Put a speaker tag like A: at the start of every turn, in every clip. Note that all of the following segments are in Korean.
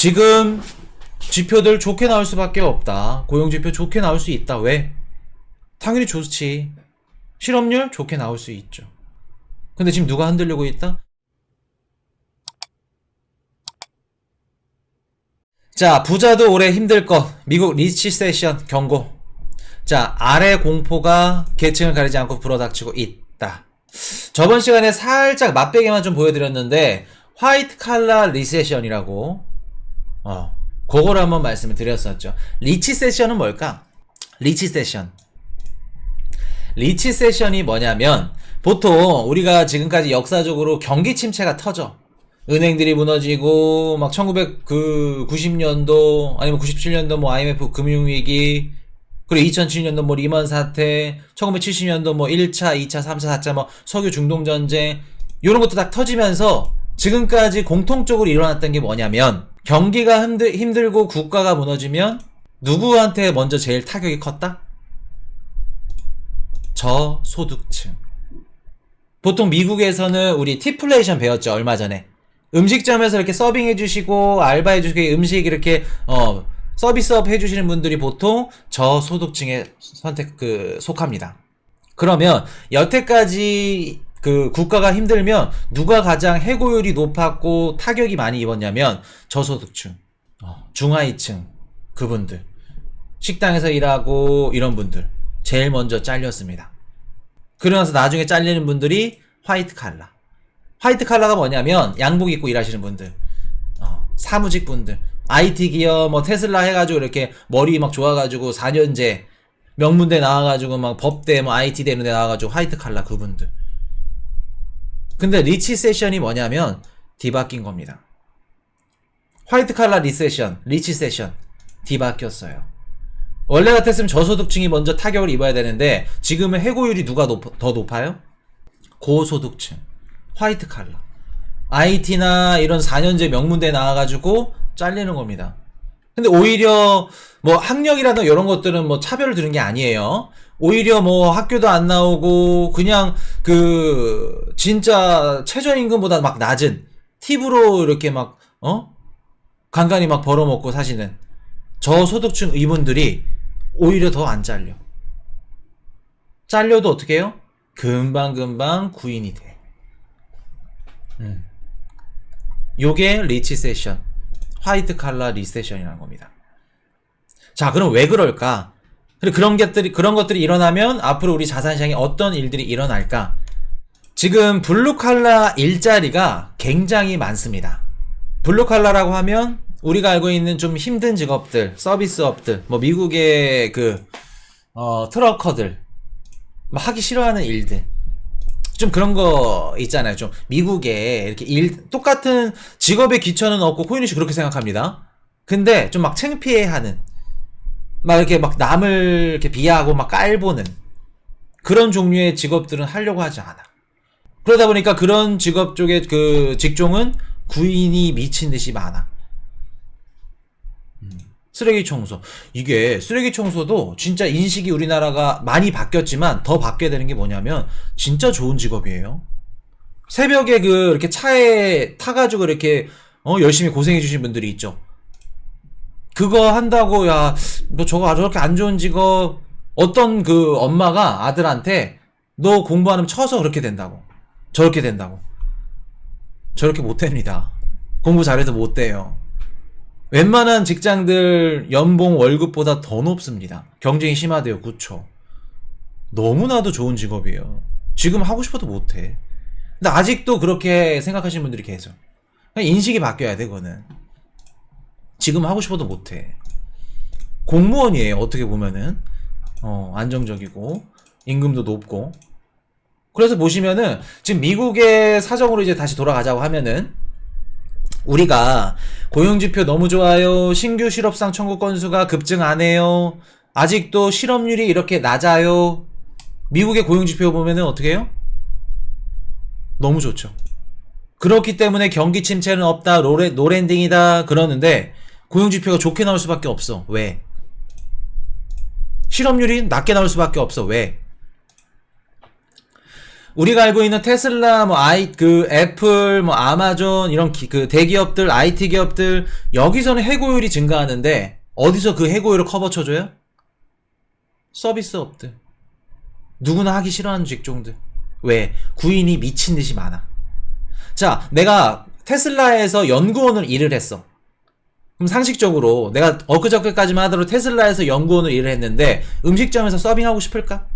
A: 지금 지표들 좋게 나올 수밖에 없다. 고용지표 좋게 나올 수 있다. 왜? 당연히 좋지. 실업률 좋게 나올 수 있죠. 근데 지금 누가 흔들리고 있다? 자, 부자도 올해 힘들 것. 미국 리시세션 경고. 자, 아래 공포가 계층을 가리지 않고 불어닥치고 있다. 저번 시간에 살짝 맛배기만 좀 보여드렸는데 화이트 칼라 리세션이라고 그거를 한번 말씀을 드렸었죠. 리치세션은 뭘까? 리치세션이 뭐냐면 보통 우리가 지금까지 역사적으로 경기 침체가 터져. 은행들이 무너지고 막 1990년도 아니면 97년도 뭐 IMF 금융위기, 그리고 2007년도 뭐 리먼 사태, 1970년도 뭐 1차, 2차, 3차, 4차 뭐 석유 중동 전쟁, 이런 것도 다 터지면서 지금까지 공통적으로 일어났던 게 뭐냐면 경기가 힘들고 국가가 무너지면 누구한테 먼저 제일 타격이 컸다? 저소득층. 보통 미국에서는 우리 티플레이션 배웠죠, 얼마 전에. 음식점에서 이렇게 서빙 해주시고 알바 해주시고 음식 이렇게 서비스업 해주시는 분들이 보통 저소득층에 속합니다. 그러면 여태까지 그 국가가 힘들면 누가 가장 해고율이 높았고 타격이 많이 입었냐면 저소득층, 중하위층, 그분들, 식당에서 일하고 이런 분들 제일 먼저 잘렸습니다. 그러면서 나중에 잘리는 분들이 화이트 칼라. 화이트 칼라가 뭐냐면 양복 입고 일하시는 분들, 사무직 분들, IT 기업 뭐 테슬라 해가지고 이렇게 머리 막 좋아가지고 4년제 명문대 나와가지고 막 법대 뭐 IT 되는 데 나와가지고 화이트 칼라 그분들. 근데 리치세션이 뭐냐면 뒤바뀐 겁니다. 화이트 칼라 리세션, 리치세션 뒤바뀌었어요. 원래 같았으면 저소득층이 먼저 타격을 입어야 되는데 지금은 해고율이 누가 더 높아요? 고소득층, 화이트 칼라, IT나 이런 4년제 명문대 나와가지고 잘리는 겁니다. 근데 오히려 뭐 학력이라든 이런 것들은 뭐 차별을 두는 게 아니에요. 오히려 뭐 학교도 안 나오고 그냥 그 진짜 최저임금보다 막 낮은 팁으로 이렇게 막 간간히 막 벌어먹고 사시는 저소득층 이분들이 오히려 더 안 잘려. 잘려도 어떻게 해요? 금방금방 구인이 돼. 요게 리치세션, 화이트 칼라 리세션이라는 겁니다. 자, 그럼 왜 그럴까? 그리고 그런 것들이 일어나면 앞으로 우리 자산시장에 어떤 일들이 일어날까? 지금 블루칼라 일자리가 굉장히 많습니다. 블루칼라라고 하면 우리가 알고 있는 좀 힘든 직업들, 서비스업들, 뭐 미국의 트러커들, 뭐 하기 싫어하는 일들, 좀 그런 거 있잖아요. 좀 미국에 이렇게 똑같은 직업의 기천은 없고 코인이 그렇게 생각합니다. 근데 좀 막 창피해하는, 막 이렇게 막 남을 이렇게 비하하고 막 깔보는 그런 종류의 직업들은 하려고 하지 않아. 그러다 보니까 그런 직업 쪽의 그 직종은 구인이 미친 듯이 많아. 쓰레기 청소. 이게 쓰레기 청소도 진짜 인식이 우리나라가 많이 바뀌었지만 더 바뀌어야 되는 게 뭐냐면 진짜 좋은 직업이에요. 새벽에 이렇게 차에 타가지고 이렇게 열심히 고생해 주신 분들이 있죠. 그거 한다고 야 너 저렇게 안 좋은 직업, 어떤 그 엄마가 아들한테 너 공부 안 하면 쳐서 그렇게 된다고, 저렇게 된다고. 저렇게 못 됩니다. 공부 잘해도 못 돼요. 웬만한 직장들 연봉 월급보다 더 높습니다. 경쟁이 심하대요. 그쵸? 너무나도 좋은 직업이에요. 지금 하고 싶어도 못해. 근데 아직도 그렇게 생각하시는 분들이 계셔. 인식이 바뀌어야 돼. 그거는 지금 하고 싶어도 못해. 공무원이에요. 어떻게 보면은 안정적이고 임금도 높고. 그래서 보시면은 지금 미국의 사정으로 이제 다시 돌아가자고 하면은 우리가 고용지표 너무 좋아요. 신규 실업상 청구 건수가 급증 안 해요. 아직도 실업률이 이렇게 낮아요. 미국의 고용지표 보면은 어떻게 해요? 너무 좋죠. 그렇기 때문에 경기 침체는 없다, 노랜딩이다 그러는데 고용지표가 좋게 나올 수밖에 없어. 왜? 실업률이 낮게 나올 수밖에 없어. 왜? 우리가 알고 있는 테슬라, 뭐 애플, 뭐 아마존 이런 그 대기업들, IT 기업들 여기서는 해고율이 증가하는데 어디서 그 해고율을 커버 쳐줘요? 서비스업들. 누구나 하기 싫어하는 직종들. 왜? 구인이 미친 듯이 많아. 자, 내가 테슬라에서 연구원으로 일을 했어. 그럼 상식적으로 내가 엊그저께까지만 하더라도 테슬라에서 연구원으로 일을 했는데 음식점에서 서빙하고 싶을까?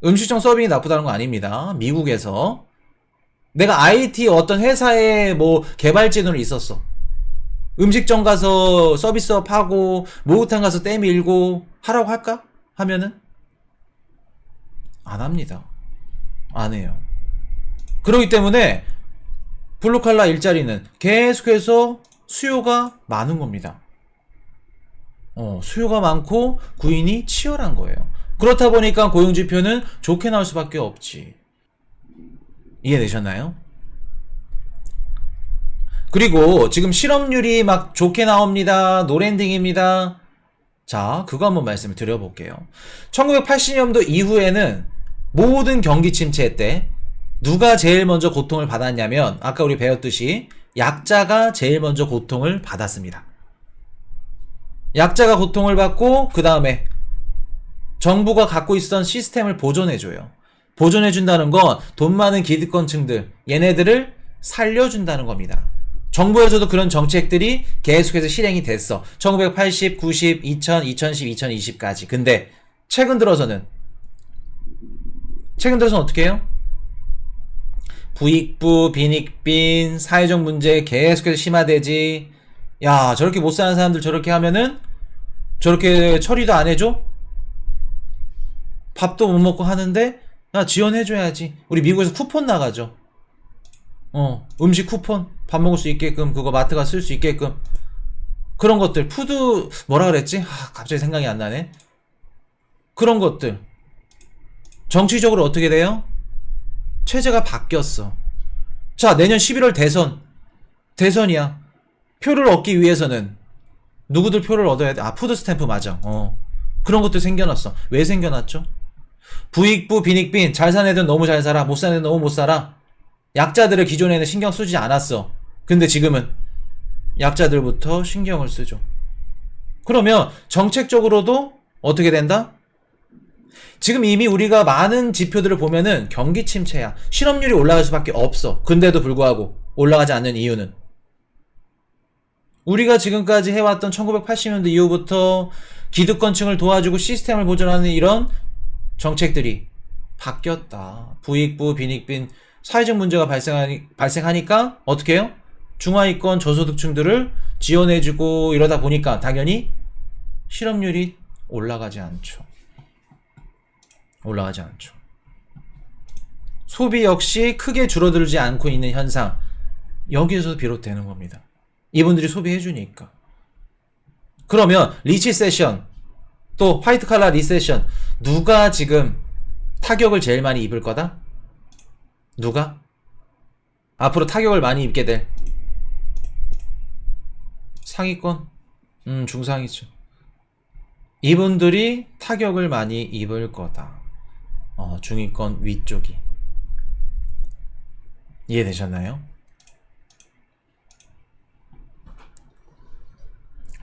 A: 음식점 서빙이 나쁘다는 거 아닙니다. 미국에서 내가 IT 어떤 회사에 뭐 개발진으로 있었어. 음식점 가서 서비스업 하고 목욕탕 가서 때 밀고 하라고 할까? 하면은 안 합니다. 안 해요. 그렇기 때문에 블루칼라 일자리는 계속해서 수요가 많은 겁니다. 수요가 많고 구인이 치열한 거예요. 그렇다 보니까 고용지표는 좋게 나올 수밖에 없지. 이해되셨나요? 그리고 지금 실업률이 막 좋게 나옵니다. 노랜딩입니다. 자, 그거 한번 말씀을 드려볼게요. 1980년도 이후에는 모든 경기 침체 때 누가 제일 먼저 고통을 받았냐면 아까 우리 배웠듯이 약자가 제일 먼저 고통을 받았습니다. 약자가 고통을 받고 그 다음에 정부가 갖고 있었던 시스템을 보존해줘요. 보존해준다는 건 돈 많은 기득권층들 얘네들을 살려준다는 겁니다. 정부에서도 그런 정책들이 계속해서 실행이 됐어. 1980, 90, 2000, 2010, 2020까지. 근데 최근 들어서는 어떻게 해요? 부익부, 빈익빈, 사회적 문제 계속해서 심화되지. 야, 저렇게 못 사는 사람들 저렇게 하면은 저렇게 처리도 안 해줘? 밥도 못 먹고 하는데 야, 지원해줘야지. 우리 미국에서 쿠폰 나가죠. 음식 쿠폰 밥 먹을 수 있게끔 그거 마트가 쓸 수 있게끔 그런 것들 푸드 뭐라 그랬지? 갑자기 생각이 안 나네. 그런 것들 정치적으로 어떻게 돼요? 체제가 바뀌었어. 자, 내년 11월 대선이야. 표를 얻기 위해서는 누구들 표를 얻어야 돼? 푸드 스탬프 맞아. 그런 것도 생겨났어. 왜 생겨났죠? 부익부 빈익빈 잘 사는 애들은 너무 잘 살아, 못 사는 애들은 너무 못 살아. 약자들을 기존에는 신경 쓰지 않았어. 근데 지금은 약자들부터 신경을 쓰죠. 그러면 정책적으로도 어떻게 된다? 지금 이미 우리가 많은 지표들을 보면은 경기 침체야. 실업률이 올라갈 수밖에 없어. 근데도 불구하고 올라가지 않는 이유는 우리가 지금까지 해왔던 1980년대 이후부터 기득권층을 도와주고 시스템을 보존하는 이런 정책들이 바뀌었다. 부익부, 빈익빈, 사회적 문제가 발생하니까 어떻게 해요? 중하위권 저소득층들을 지원해주고 이러다 보니까 당연히 실업률이 올라가지 않죠. 소비 역시 크게 줄어들지 않고 있는 현상. 여기에서 비롯되는 겁니다. 이분들이 소비해주니까. 그러면 리치세션 또 화이트 칼라 리세션 누가 지금 타격을 제일 많이 입을 거다? 누가? 앞으로 타격을 많이 입게 될 상위권? 중상위층. 이분들이 타격을 많이 입을 거다. 중위권 위쪽이. 이해되셨나요?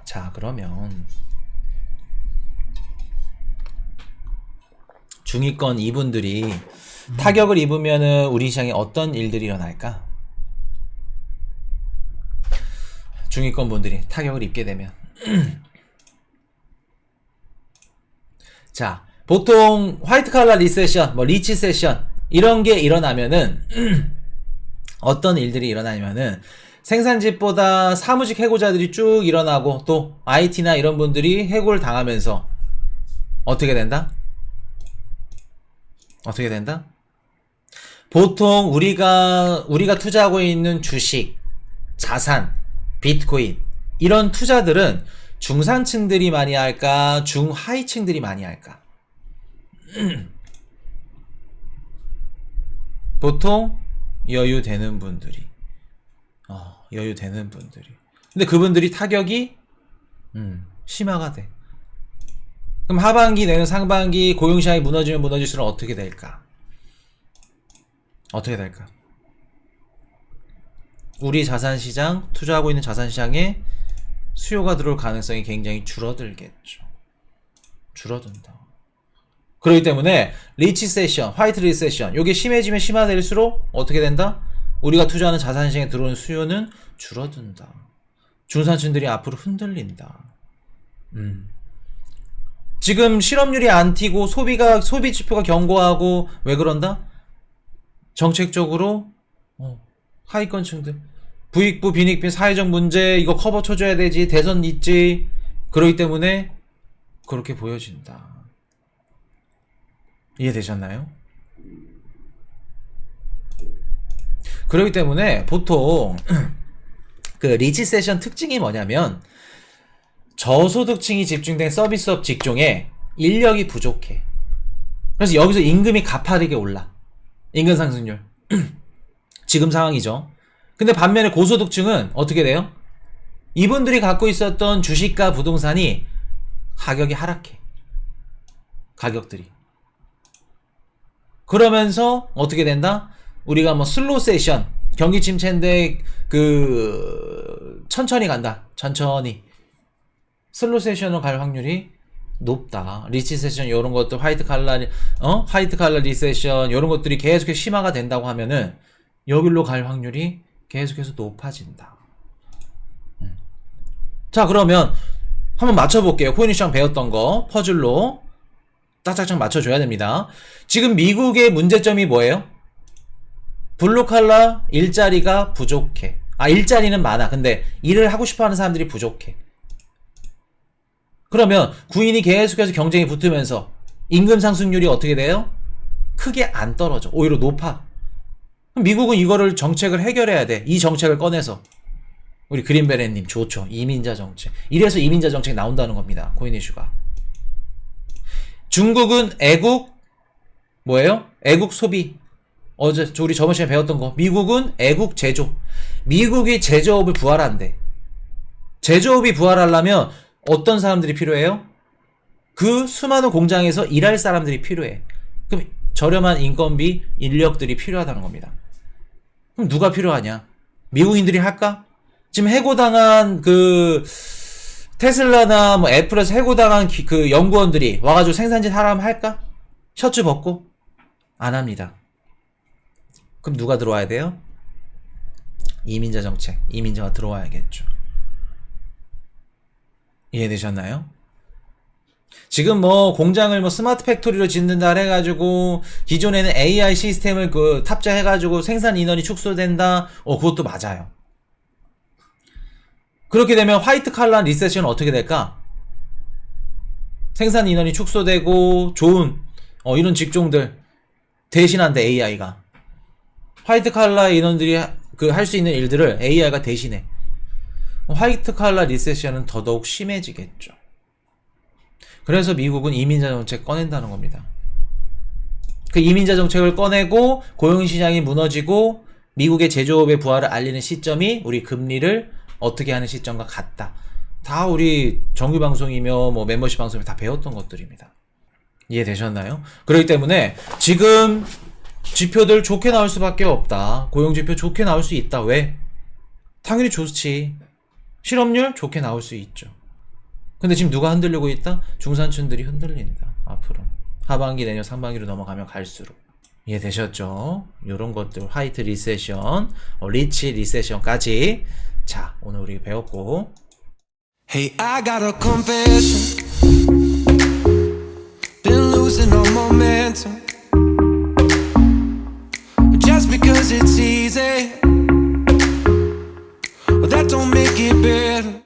A: 자, 그러면 중위권 이분들이 타격을 입으면은 우리 시장에 어떤 일들이 일어날까? 중위권 분들이 타격을 입게 되면 자, 보통 화이트 칼라 리세션, 뭐 리치세션 이런 게 일어나면은 어떤 일들이 일어나냐면은 생산직보다 사무직 해고자들이 쭉 일어나고 또 IT나 이런 분들이 해고를 당하면서 어떻게 된다? 보통 우리가 투자하고 있는 주식, 자산, 비트코인 이런 투자들은 중산층들이 많이 할까? 중하위층들이 많이 할까? 보통 여유되는 분들이. 근데 그분들이 타격이 심화가 돼. 그럼 하반기 내년 상반기 고용시장이 무너지면 무너질수록 어떻게 될까? 어떻게 될까? 우리 자산시장, 투자하고 있는 자산시장에 수요가 들어올 가능성이 굉장히 줄어들겠죠. 줄어든다. 그렇기 때문에 리치세션, 화이트 리세션 요게 심해지면 심화될수록 어떻게 된다? 우리가 투자하는 자산시장에 들어오는 수요는 줄어든다. 중산층들이 앞으로 흔들린다. 지금 실업률이 안 튀고 소비 지표가 견고하고 왜 그런다? 정책적으로 하위권층들 부익부 빈익빈 사회적 문제 이거 커버 쳐줘야 되지 대선 있지 그렇기 때문에 그렇게 보여진다. 이해되셨나요? 그렇기 때문에 보통 그 리치세션 특징이 뭐냐면 저소득층이 집중된 서비스업 직종에 인력이 부족해. 그래서 여기서 임금이 가파르게 올라. 임금 상승률. 지금 상황이죠. 근데 반면에 고소득층은 어떻게 돼요? 이분들이 갖고 있었던 주식과 부동산이 가격이 하락해. 가격들이. 그러면서 어떻게 된다? 우리가 뭐 슬로우 세션, 경기 침체인데 천천히 간다. 천천히. 슬로우 세션으로 갈 확률이 높다. 리치세션 이런 것들 화이트 칼라 리세션 이런 것들이 계속해서 심화가 된다고 하면은 여기로 갈 확률이 계속해서 높아진다. 자, 그러면 한번 맞춰볼게요. 코인 시장 배웠던 거 퍼즐로 딱딱딱 맞춰줘야 됩니다. 지금 미국의 문제점이 뭐예요? 블루칼라 일자리가 부족해. 일자리는 많아. 근데 일을 하고 싶어하는 사람들이 부족해. 그러면 구인이 계속해서 경쟁이 붙으면서 임금 상승률이 어떻게 돼요? 크게 안 떨어져. 오히려 높아. 그럼 미국은 이거를 정책을 해결해야 돼. 이 정책을 꺼내서. 우리 그린베렌님 좋죠. 이민자 정책. 이래서 이민자 정책 나온다는 겁니다. 코인 이슈가. 중국은 애국 뭐예요? 애국 소비. 우리 저번 시간에 배웠던 거. 미국은 애국 제조. 미국이 제조업을 부활한대. 제조업이 부활하려면 어떤 사람들이 필요해요? 그 수많은 공장에서 일할 사람들이 필요해. 그럼 저렴한 인건비, 인력들이 필요하다는 겁니다. 그럼 누가 필요하냐? 미국인들이 할까? 지금 해고당한 테슬라나 뭐 애플에서 해고당한 그 연구원들이 와가지고 생산직 하라면 할까? 셔츠 벗고? 안 합니다. 그럼 누가 들어와야 돼요? 이민자 정책. 이민자가 들어와야겠죠. 이해되셨나요? 지금 뭐 공장을 뭐 스마트 팩토리로 짓는다 해가지고 기존에는 AI 시스템을 탑재해가지고 생산 인원이 축소된다. 그것도 맞아요. 그렇게 되면 화이트 칼라 리세션은 어떻게 될까? 생산 인원이 축소되고 좋은 이런 직종들 대신한대 AI가. 화이트 칼라 인원들이 할 수 있는 일들을 AI가 대신해. 화이트 칼라 리세션은 더더욱 심해지겠죠. 그래서 미국은 이민자 정책 꺼낸다는 겁니다. 그 이민자 정책을 꺼내고 고용시장이 무너지고 미국의 제조업의 부활을 알리는 시점이 우리 금리를 어떻게 하는 시점과 같다. 다 우리 정규방송이며 뭐 멤버십 방송이며 다 배웠던 것들입니다. 이해되셨나요? 그렇기 때문에 지금 지표들 좋게 나올 수밖에 없다. 고용지표 좋게 나올 수 있다. 왜? 당연히 좋지. 실업률 좋게 나올 수 있죠. 근데 지금 누가 흔들리고 있다? 중산층들이 흔들린다. 앞으로 하반기 내년 상반기로 넘어가면 갈수록. 이해되셨죠? 이런 것들 화이트 리세션, 리치 리세션까지 자 오늘 우리 배웠고.
B: Hey, I got a confession. Been losing all momentum. Just because it's easy, well, that don't make it better.